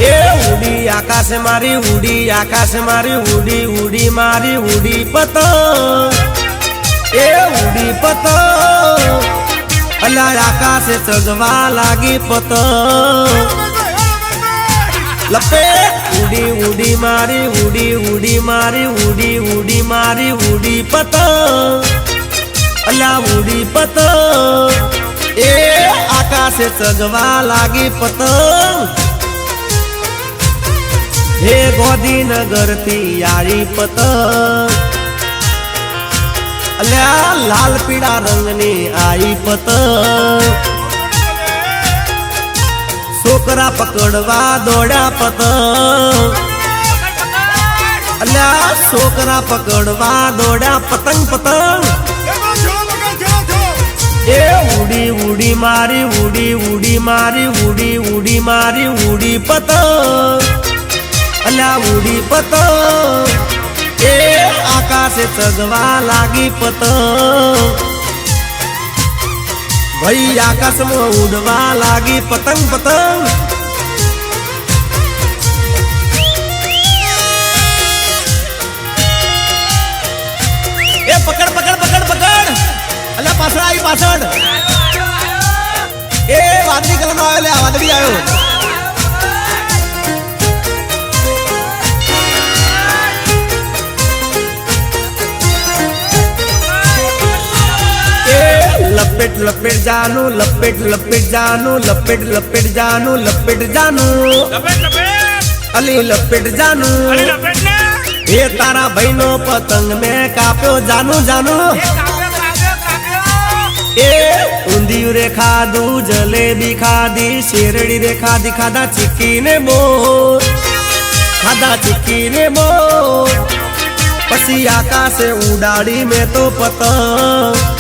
ए उड़ी आकाश मारी उड़ी आकाश मारी उड़ी उड़ी मारी उड़ी पतंग ए उड़ी पतंग अला आकाश चगवा लागी पतंग लपेट उड़ी उड़ी मारी उड़ी उड़ी मारी उड़ी उड़ी मारी उड़ी पतंग अला उड़ी पतंग ए आकाश चगवा लागी पतंग हे गांधीनगर थी आई पतंग अल्या लाल पीड़ा रंगनी आई पतंग छोकरा पकड़वा दौड़ा पतंग अल्या छोकरा पकड़वा दौड़ा पतंग पतंग ए उड़ी उड़ी मारी उड़ी उड़ी मारी उड़ी उड़ी मारी उड़ी पतंग अल्या उड़ी पतंग ए आकाश चगवा लागी पतंग भाई आकाश में उड़वा लागी पतंग पतंग ए पकड़ पकड़ पकड़ पकड़ अल्लाह पाछड़ आई पाछड़ ए वादड़ी कलम आयो ले वादड़ी आयो लपेट लपेट जानू लपेट लपेट जानू लपेट लपेट जानू लपेट जानू अली लपेट जानू ये तारा बहनो पतंग में काप्यो जानू जानू ए ऊंधियू रे खादू जलेबी खादी शेरड़ी रे खादी खादा चिक्की ने मोर खादा चिक्की ने मोर पसी आकाश उड़ाड़ी में तो पतंग